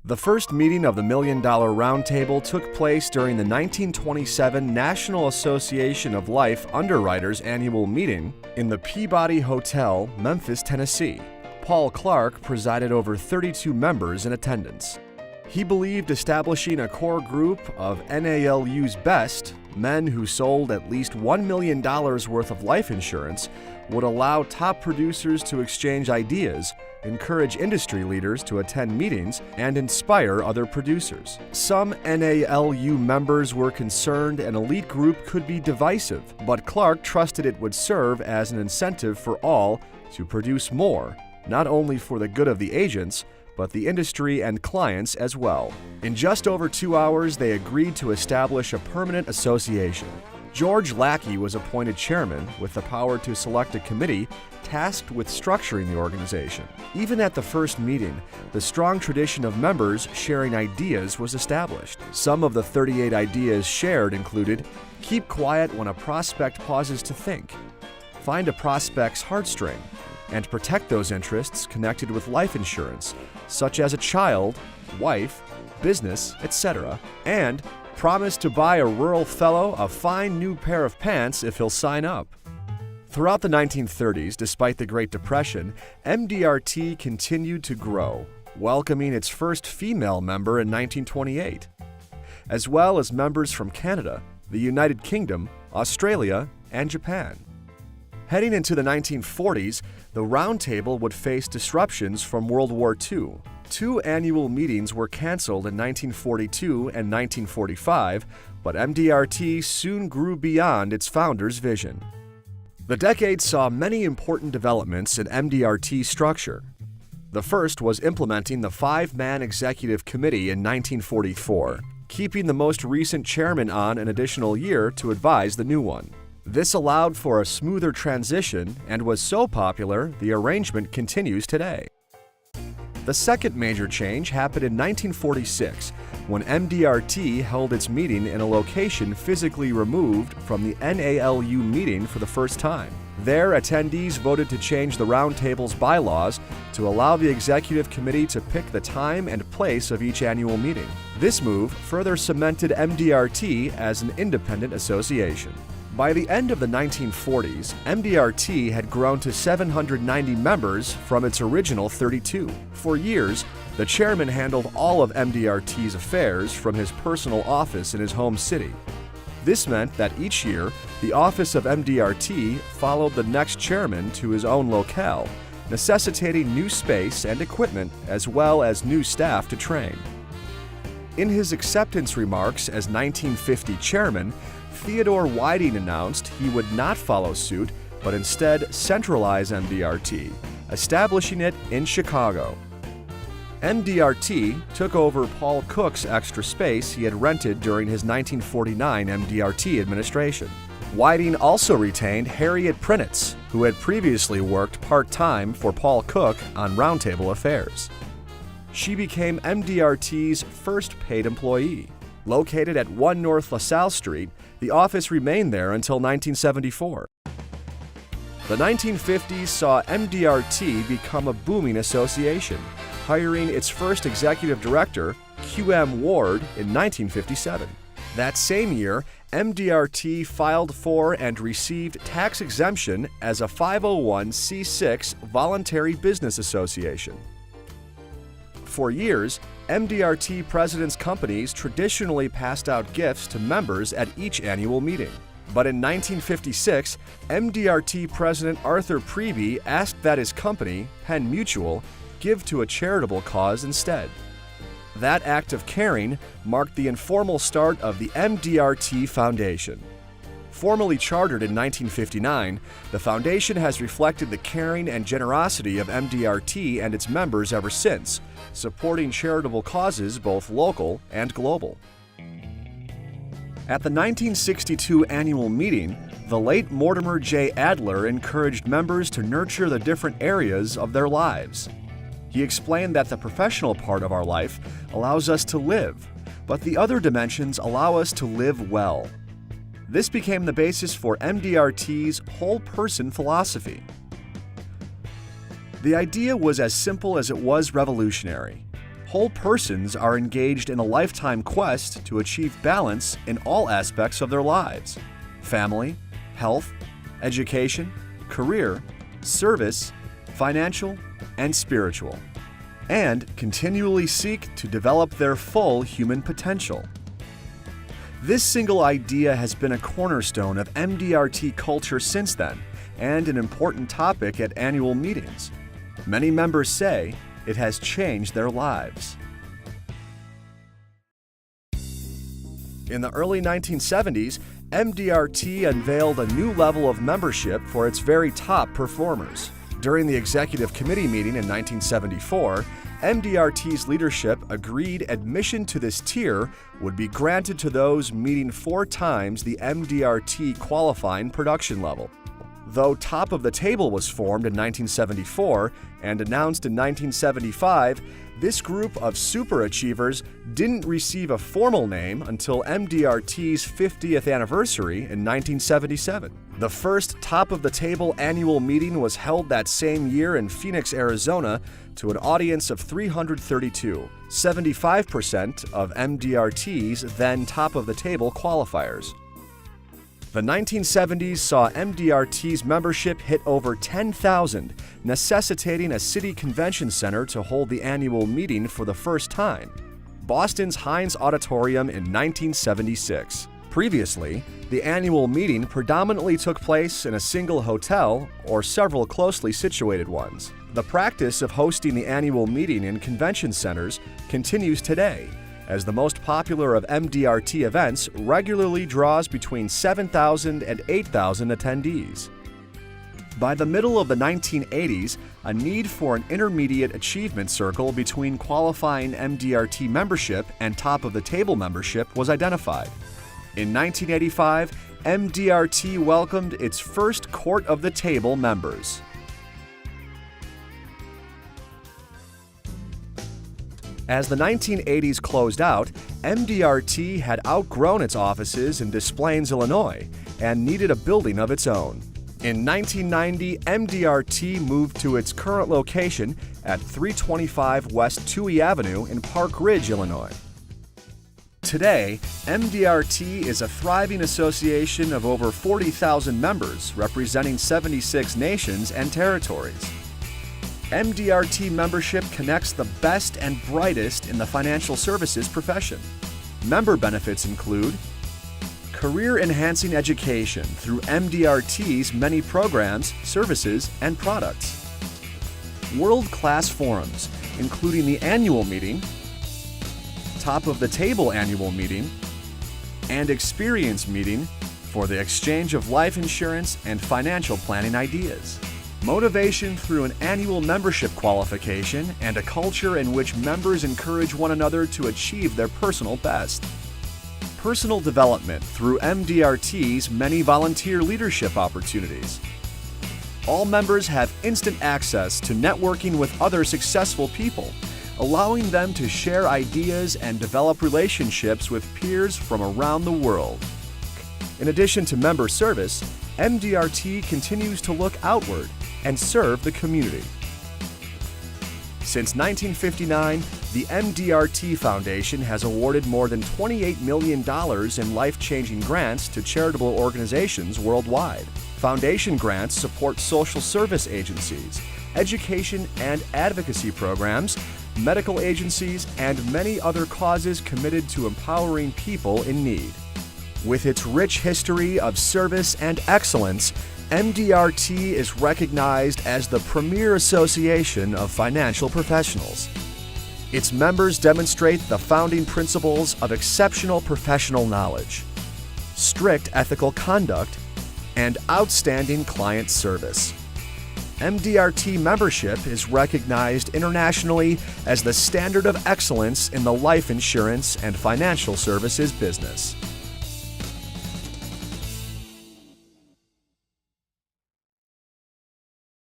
The first meeting of the $1 Million Roundtable took place during the 1927 National Association of Life Underwriters annual meeting in the Peabody Hotel, Memphis, Tennessee. Paul Clark presided over 32 members in attendance. He believed establishing a core group of NALU's best, men who sold at least $1 million worth of life insurance, would allow top producers to exchange ideas, encourage industry leaders to attend meetings, and inspire other producers. Some NALU members were concerned an elite group could be divisive, but Clark trusted it would serve as an incentive for all to produce more, not only for the good of the agents, but the industry and clients as well. In just over 2 hours, they agreed to establish a permanent association. George Lackey was appointed chairman with the power to select a committee tasked with structuring the organization. Even at the first meeting, the strong tradition of members sharing ideas was established. Some of the 38 ideas shared included: keep quiet when a prospect pauses to think, find a prospect's heartstring, and protect those interests connected with life insurance, such as a child, wife, business, etc., and promise to buy a rural fellow a fine new pair of pants if he'll sign up. Throughout the 1930s, despite the Great Depression, MDRT continued to grow, welcoming its first female member in 1928, as well as members from Canada, the United Kingdom, Australia, and Japan. Heading into the 1940s, the Roundtable would face disruptions from World War II. 2 annual meetings were canceled in 1942 and 1945, but MDRT soon grew beyond its founder's vision. The decade saw many important developments in MDRT structure. The first was implementing the 5-man executive committee in 1944, keeping the most recent chairman on an additional year to advise the new one. This allowed for a smoother transition and was so popular, the arrangement continues today. The second major change happened in 1946, when MDRT held its meeting in a location physically removed from the NALU meeting for the first time. There, attendees voted to change the Roundtable's bylaws to allow the executive committee to pick the time and place of each annual meeting. This move further cemented MDRT as an independent association. By the end of the 1940s, MDRT had grown to 790 members from its original 32. For years, the chairman handled all of MDRT's affairs from his personal office in his home city. This meant that each year, the office of MDRT followed the next chairman to his own locale, necessitating new space and equipment as well as new staff to train. In his acceptance remarks as 1950 chairman, Theodore Whiting announced he would not follow suit, but instead centralize MDRT, establishing it in Chicago. MDRT took over Paul Cook's extra space he had rented during his 1949 MDRT administration. Whiting also retained Harriet Prinitz, who had previously worked part-time for Paul Cook on Roundtable affairs. She became MDRT's first paid employee. Located at 1 North LaSalle Street, the office remained there until 1974. The 1950s saw MDRT become a booming association, hiring its first executive director, QM Ward, in 1957. That same year, MDRT filed for and received tax exemption as a 501c6 voluntary business association. For years, MDRT presidents' companies traditionally passed out gifts to members at each annual meeting. But in 1956, MDRT President Arthur Preby asked that his company, Penn Mutual, give to a charitable cause instead. That act of caring marked the informal start of the MDRT Foundation. Formally chartered in 1959, the foundation has reflected the caring and generosity of MDRT and its members ever since, supporting charitable causes both local and global. At the 1962 annual meeting, the late Mortimer J. Adler encouraged members to nurture the different areas of their lives. He explained that the professional part of our life allows us to live, but the other dimensions allow us to live well. This became the basis for MDRT's whole person philosophy. The idea was as simple as it was revolutionary. Whole persons are engaged in a lifetime quest to achieve balance in all aspects of their lives: family, health, education, career, service, financial, and spiritual, and continually seek to develop their full human potential. This single idea has been a cornerstone of MDRT culture since then, and an important topic at annual meetings. Many members say it has changed their lives. In the early 1970s, MDRT unveiled a new level of membership for its very top performers. During the executive committee meeting in 1974, MDRT's leadership agreed admission to this tier would be granted to those meeting 4 times the MDRT qualifying production level. Though Top of the Table was formed in 1974 and announced in 1975, this group of superachievers didn't receive a formal name until MDRT's 50th anniversary in 1977. The first Top of the Table annual meeting was held that same year in Phoenix, Arizona, to an audience of 332, 75% of MDRT's then Top of the Table qualifiers. The 1970s saw MDRT's membership hit over 10,000, necessitating a city convention center to hold the annual meeting for the first time, Boston's Heinz Auditorium in 1976. Previously, the annual meeting predominantly took place in a single hotel or several closely situated ones. The practice of hosting the annual meeting in convention centers continues today, as the most popular of MDRT events regularly draws between 7,000 and 8,000 attendees. By the middle of the 1980s, a need for an intermediate achievement circle between qualifying MDRT membership and Top of the Table membership was identified. In 1985, MDRT welcomed its first Court of the Table members. As the 1980s closed out, MDRT had outgrown its offices in Des Plaines, Illinois, and needed a building of its own. In 1990, MDRT moved to its current location at 325 West Touhy Avenue in Park Ridge, Illinois. Today, MDRT is a thriving association of over 40,000 members representing 76 nations and territories. MDRT membership connects the best and brightest in the financial services profession. Member benefits include career-enhancing education through MDRT's many programs, services, and products, world-class forums, including the annual meeting, Top of the Table annual meeting, and experience meeting for the exchange of life insurance and financial planning ideas. Motivation through an annual membership qualification and a culture in which members encourage one another to achieve their personal best. Personal development through MDRT's many volunteer leadership opportunities. All members have instant access to networking with other successful people, allowing them to share ideas and develop relationships with peers from around the world. In addition to member service, MDRT continues to look outward and serve the community. Since 1959, the MDRT Foundation has awarded more than $28 million in life-changing grants to charitable organizations worldwide. Foundation grants support social service agencies, education and advocacy programs, medical agencies, and many other causes committed to empowering people in need. With its rich history of service and excellence, MDRT is recognized as the premier association of financial professionals. Its members demonstrate the founding principles of exceptional professional knowledge, strict ethical conduct, and outstanding client service. MDRT membership is recognized internationally as the standard of excellence in the life insurance and financial services business.